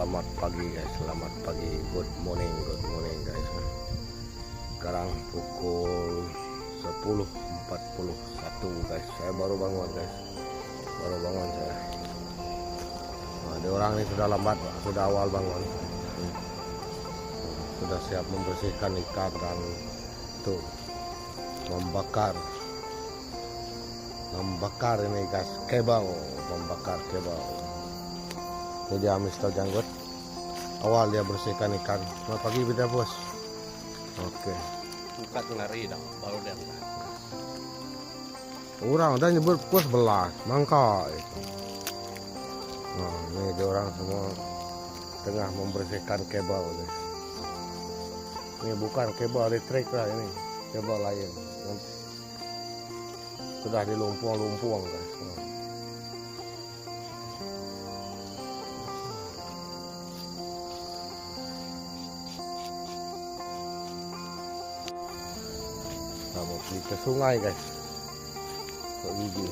Selamat pagi guys, selamat pagi, good morning guys. Sekarang pukul 10.41 guys. Saya baru bangun guys, saya. Nah, ada orang ini sudah lambat, sudah awal bangun. Sudah siap membersihkan ikan dan tuh membakar ini guys, membakar kebab. Ini dia Mr. Janggut. Awal dia bersihkan ikan. Selamat pagi beda bos. Oke. Buka ngari dah, baru dia. Orang dah nyebut pos belas, mangka. Nah, ini dia orang semua tengah membersihkan kebab ini. Ini bukan kebab elektrik lah ini, kebab lain. Sudah dilumpuang guys. Mau pergi ke sungai guys, ke gigi.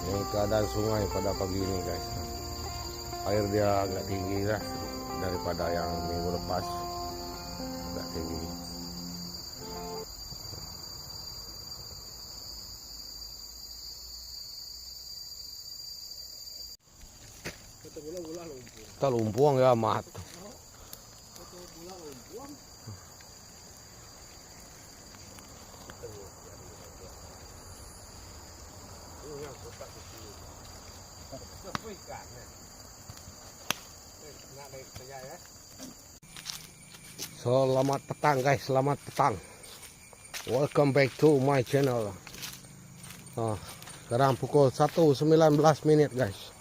Ini keadaan sungai pada pagi ini guys. Air dia agak tinggi lah daripada yang minggu lepas, agak tinggi. Kita lumpuang ya mat. Selamat petang guys, selamat petang. Welcome back to my channel. Sekarang pukul 1.19 guys.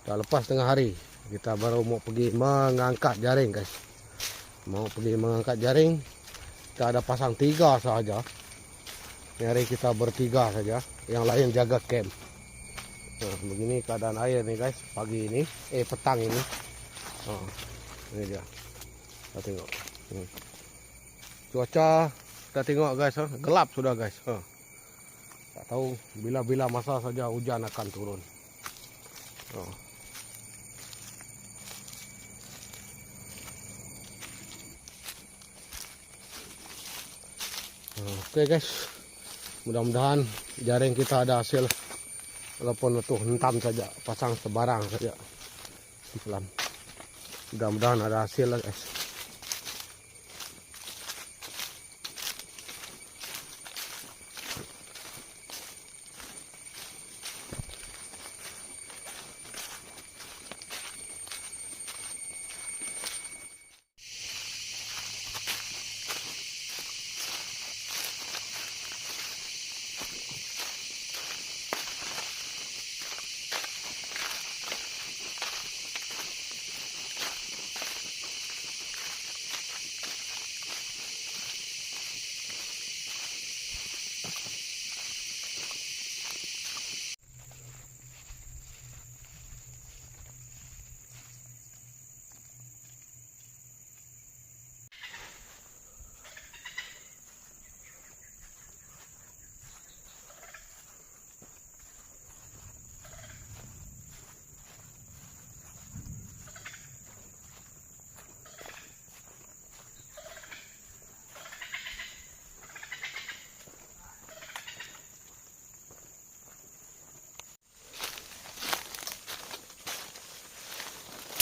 Dah lepas tengah hari. Kita baru mau pergi mengangkat jaring guys. Kita ada pasang 3 sahaja. Ini hari kita bertiga saja. Yang lain jaga camp. Nah, begini keadaan air nih guys. Pagi ini, petang ini. Ini dia. Kita tengok. Cuaca kita tengok guys. Gelap sudah guys. Tak tahu bila-bila masa saja hujan akan turun. Oke guys, mudah-mudahan jaring kita ada hasil, walaupun itu hentam saja, pasang sebarang saja. Mudah-mudahan ada hasil lah guys.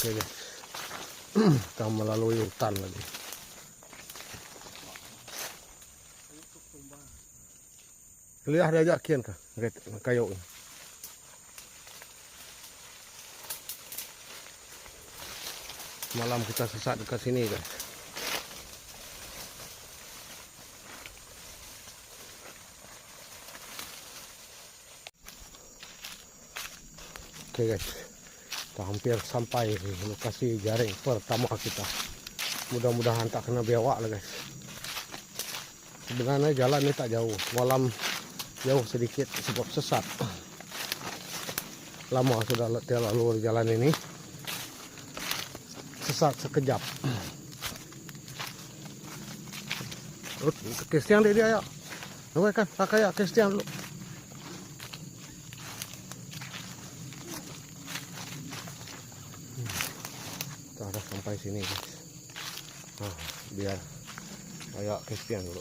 Oke guys, kita melalui hutan lagi. Lihat dia ajak kian kah? Kayu. Malam kita sesat dekat sini guys. Oke guys. Kita hampir sampai di lokasi jaring pertama kita. Mudah-mudahan tak kena biawak lah guys. Sebenarnya jalan ini tak jauh. Malam jauh sedikit sebab sesat. Lama sudah lalu jalan ini. tersesat sekejap. Kestian dia ya. Nampak kan? Pakai ya kestian dulu. Kita dah sampai sini guys. Biar kayak kestian dulu.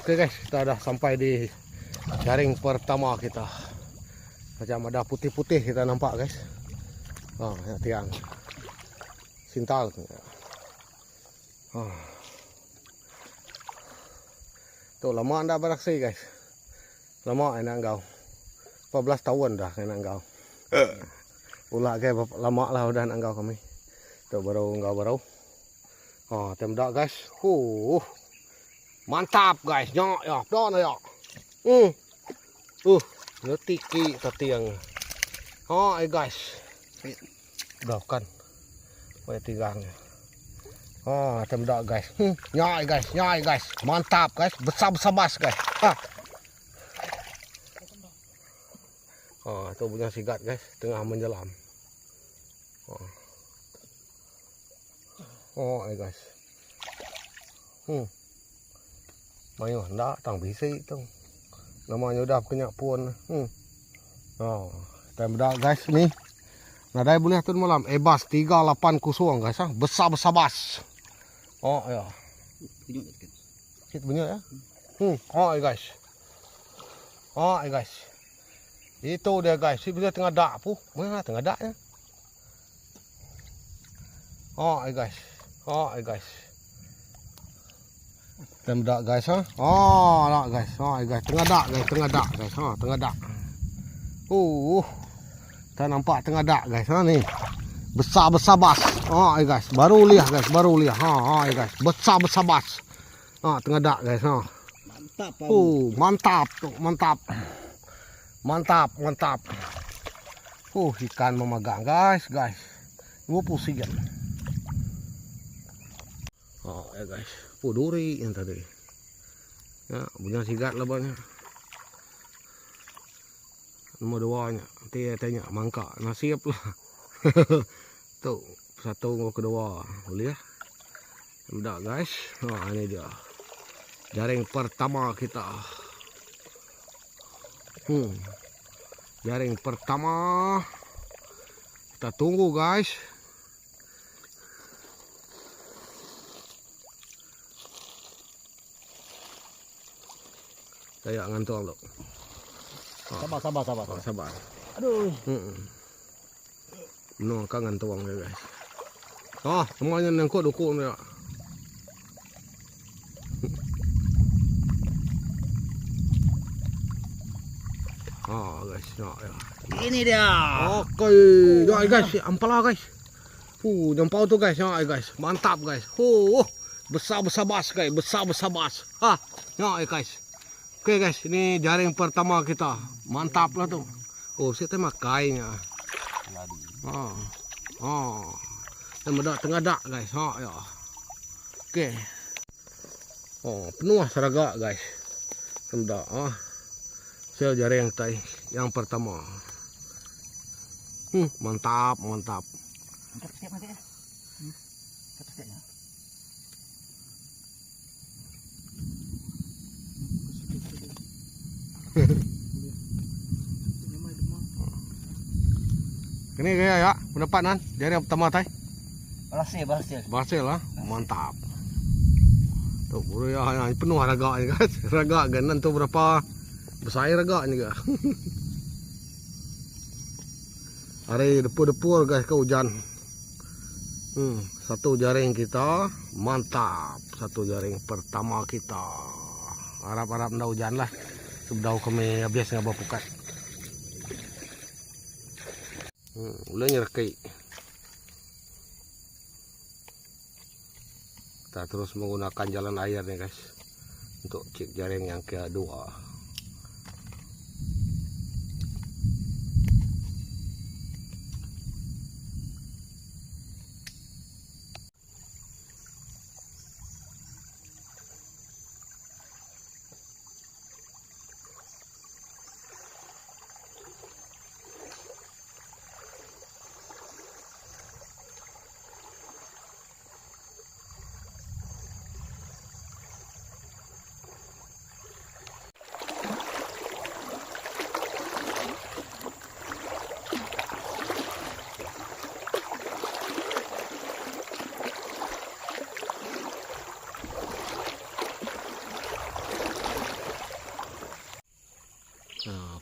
Oke guys, kita dah sampai di jaring pertama kita. Macam ada putih-putih kita nampak guys. Ya tiang sintal. Tuh lama anda beraksi guys. Lama enak kau. 14 tahun dah enak kau. Ulah ke lama lah udah enak kau kami. Tuh baru baru. Temdak guys. Mantap guys, nyok ya, don ya. Tiki tatiang. Guys. Dah kan. Boleh tigang. Temdak guys. Nyok guys. Mantap guys, besar bas guys. Itu punya sigat guys, tengah menjelam. Guys. Mayo ndak tang bisi tu. Namanya udah kenyak pun. Temdak guys ni. Nadai boleh tu malam. Ebas 38 kusung guys. Besar bas. Ya. Kit bunyi ya. Guys. Guys. Itu dia guys. Si bila tengah dak pu. Mana tengah dak ya. Guys. Guys. Temdak guys nak guys. Guys, tengah dak guys. Tengah dak. Kita nampak tengah dak guys ni. Besar bas. Guys, baru lihat guys, guys. Besar bas. Tengah dak guys Mantap. Mantap tu, mantap. Ikan memegang guys. 20 sigan. Guys. Duri yang tadi. Ya, punya sigat lah banyak. Nombor 2 nya. Nanti tanya mangkak. Nasib lah. Tuh, satu kedua. Boleh ya. Udah guys. Ini dia. Jaring pertama kita. Jaring pertama. Kita tunggu guys. Kayak ngantuk lo. Sabar. Aduh. No, kangen tuang ya guys. Semuanya nangkut dukung ya. Guys, ya. Ini dia. Oke, ya guys, ampala guys. Nyampau tu guys, ya guys. Mantap guys. Besar bas guys, besar bas. Ya guys. Oke guys, ini jaring pertama kita. Mantap lah tuh. Saya tembak kainnya. Tengah dak guys. Ya. Oke. Penuh seragak guys. Tengah. Sel jaring yang pertama. Mantap. Siap mati ya. Siap. Ini kayak ya, pendapat nan, jaring pertama tay. Berhasil. Lah, mantap. Tuh, buru ya, penuh ragaknya guys. Ragak ganan tuh berapa besar ragaknya guys. Hari depur guys ke hujan. Satu jaring kita mantap. Satu jaring pertama kita. Harap-harap ndak hujan lah. Sudah kami habis ngabah pukat. Ulah nyerkai. Kita terus menggunakan jalan air nih guys. Untuk cek jaring yang kedua.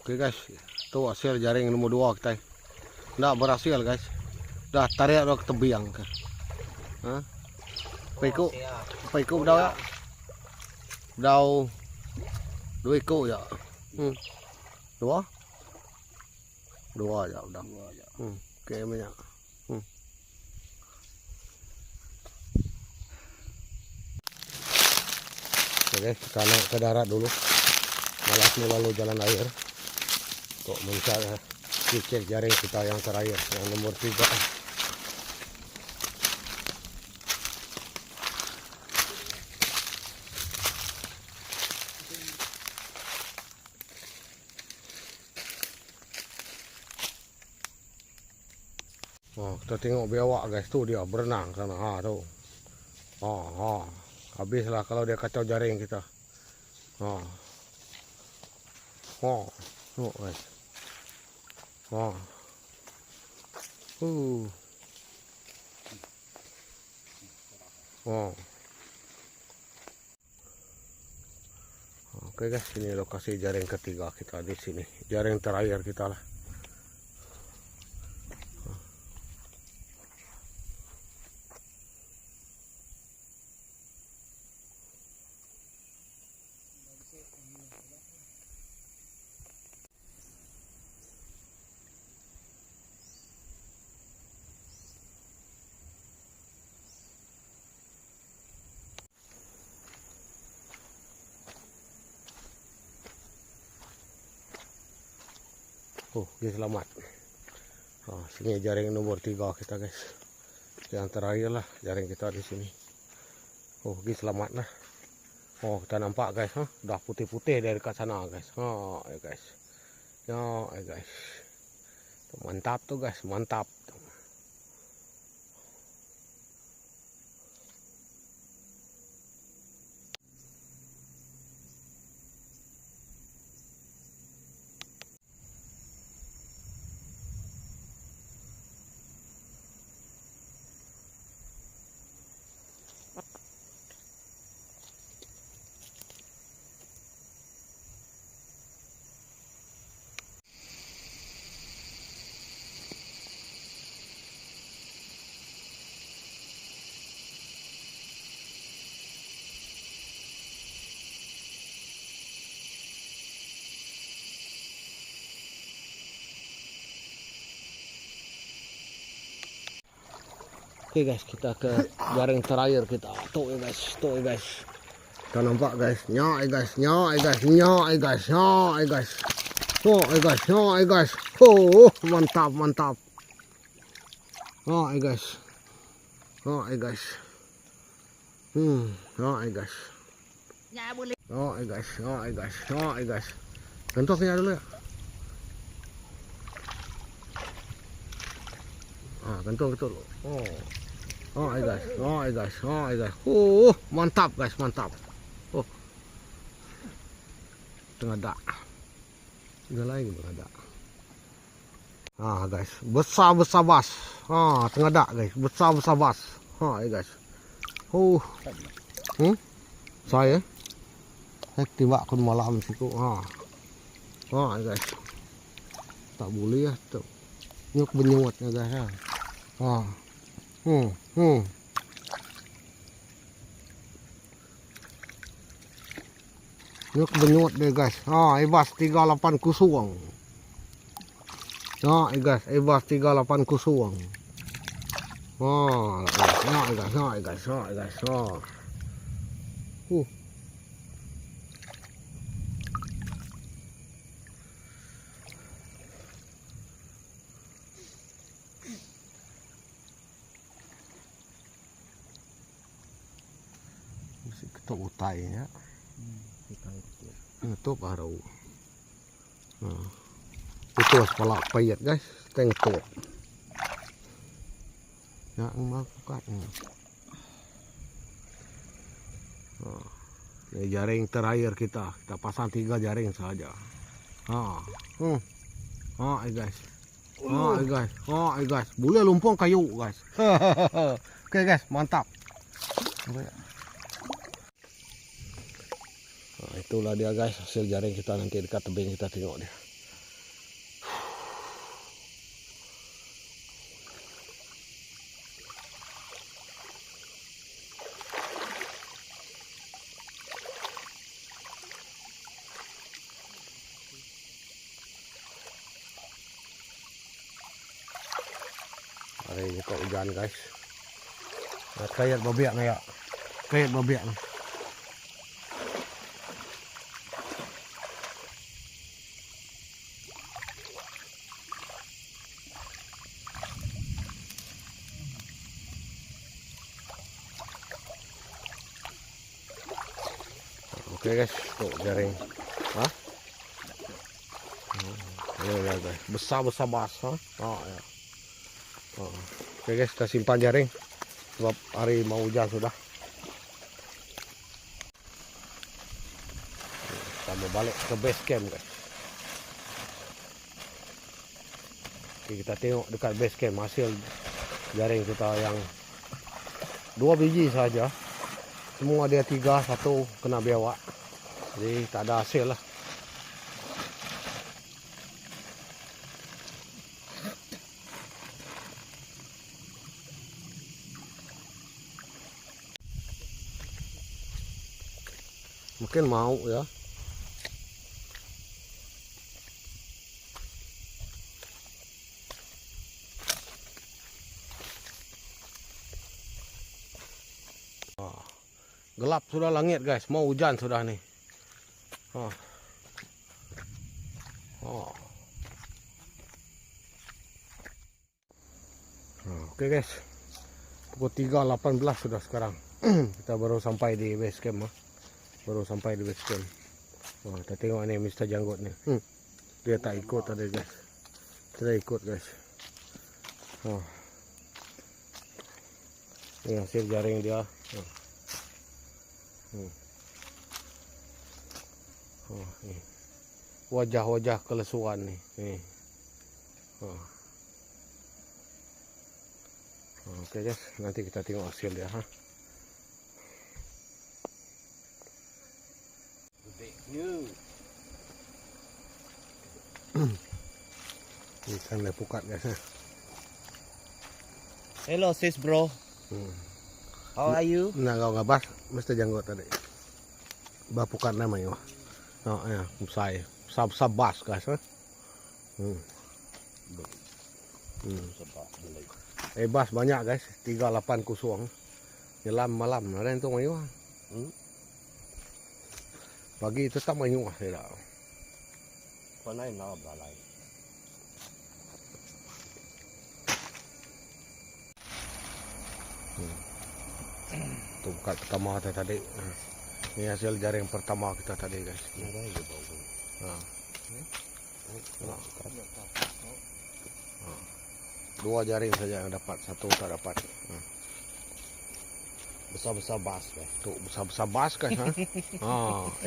Oke guys, itu hasil jaring nomor 2 kita. Nggak berhasil guys. Dah tarik ke tebiang ke. Hah? Paiku đau ya. Đau 2 ekor ya. Dua ya udah. Oke banyak. Oke, kita naik ke darat dulu. Malas melalui jalan air. Untuk mencari cek jaring kita yang terakhir, yang nomor 3. Oh, kita tengok biawak guys, tu dia berenang sana. Ha tu. Habislah kalau dia kacau jaring kita. Tengok guys. Oke guys, ini lokasi jaring ketiga kita di sini. Jaring terakhir kita lah. Dia selamat. Sini jaring nomor 3 kita guys. Yang terakhir lah jaring kita di sini. Dia selamat lah. Kita nampak guys, dah putih-putih dari dekat sana guys. Ya guys. Ya guys. Mantap tuh guys, mantap. Oke guys, kita ke jaring terakhir kita. Tuh ya guys, Kita nampak guys, nyai guys. Mantap. Guys. Guys. Gentoknya dulu ya. Gantung betul. Guys. Mantap guys. Tengah dak. Ada lagi tengah dak. Guys, besar bas. Tengah dak guys, besar bas. Guys. Saya tiba kun malam siku. Guys. Tak boleh ya tuh. Nyuk benyuatnya guys ya. Nyuk benyuat deh guys. Ibas 38 kusuang. Guys, ibas 38 kusuang. Guys. Itu utainya. Itu baru. Itu kepala payet guys, tengtok. Ya, makan. Ini jaring terakhir kita pasang 3 jaring saja. Guys. Guys. Boleh lumpung kayu guys. Oke guys, mantap. Itulah dia guys hasil jaring kita nanti dekat tebing kita tengok dia. Hari ini kok hujan guys. Kayak babiak nih ya. Kayak babiak nih. Oke guys, tuh jaring. Hah? Ya guys, besar bas, ha? Oh ya. Oh. Oke guys, kita simpan jaring sebab hari mau hujan sudah. Kita mau balik ke base camp guys. Oke, kita tengok dekat base camp hasil jaring kita yang 2 biji saja. Semua dia 3, 1 kena biawak. Jadi tak ada hasil lah. Mungkin mau ya. Gelap sudah langit guys, mau hujan sudah nih. Oke guys, pukul 3.18 sudah sekarang. Kita baru sampai di base camp. Baru sampai di base camp. Kita tengok ni Mr. Janggut ni. Dia tak ikut tadi guys. Tidak ikut guys. Ini hasil jaring dia. Ni. Wajah-wajah kelesuan ni. Oke guys, nanti kita tengok hasil dia. Ikan lepukat guys. Hello sis bro. How are you? Nah kau ngabas mesti Janggut tadi. Bapukat namanya. Oh ya, musai. Sabas guys. Bas banyak guys, 38 kusung. Nyelam malam, ada yang tu mayu. Pagi tetap mayu saya dah. Panai nak balai. Tu bukan pertama kita tadi. Ini hasil jaring pertama kita tadi guys. Dua jaring saja yang dapat, satu tak dapat. Besar-besar bas guys. Tu besar-besar bas guys.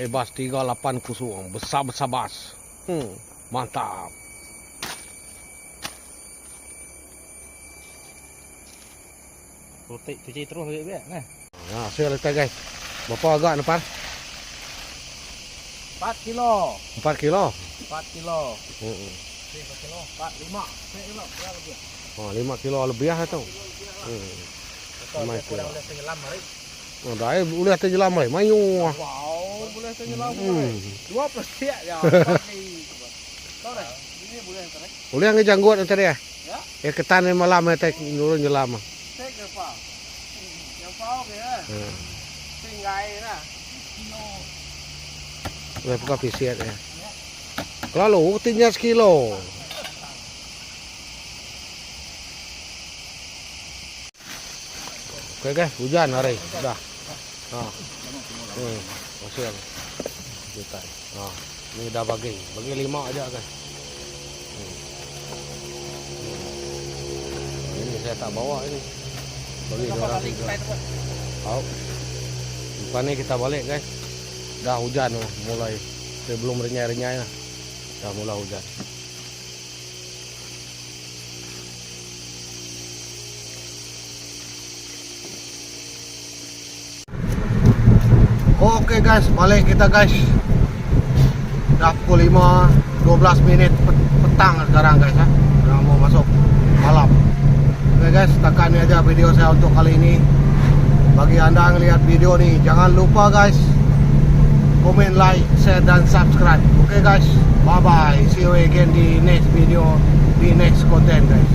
Bas 38 kusung. Besar-besar bas. Mantap. Cuci terus biar nah. Hasil kita guys. Berapa agak Nepar? 4 kilo. 4 kilo? 4 kilo. 4 kilo. 4, 5. 5 kilo lebih lah tu. Boleh tenggelam hari. Oh, dah boleh tenggelam hari. Mayu. Wow, boleh tenggelam hari. 2% ya. Tahu dah. Ini boleh tarik. Boleh nge Janggut tadi ya? Ya. Ketan malam tek nurun nyelam. Tek ke apa? Yang pau ke? Tinggai nah. Boleh buka pisiat ya. Kalau tinggal sekilo. Oke guys, hujan hari sudah. Hasil juta. Ini dah bagi 5 aja guys. Ini saya tak bawa ini. Bagi orang 3. Bukan ni kita balik guys. Dah hujan mulai. Sebelum renyai-renyai lah. Dah mulai hujan. Oke guys, balik kita guys. Dah pukul 5.12 minit petang sekarang guys. Dah mau masuk malam. Oke guys, setakat ini aja video saya untuk kali ini. Bagi anda yang lihat video ni, jangan lupa guys, komen, like, share dan subscribe. Oke guys, bye bye. See you again di next video, di next content guys.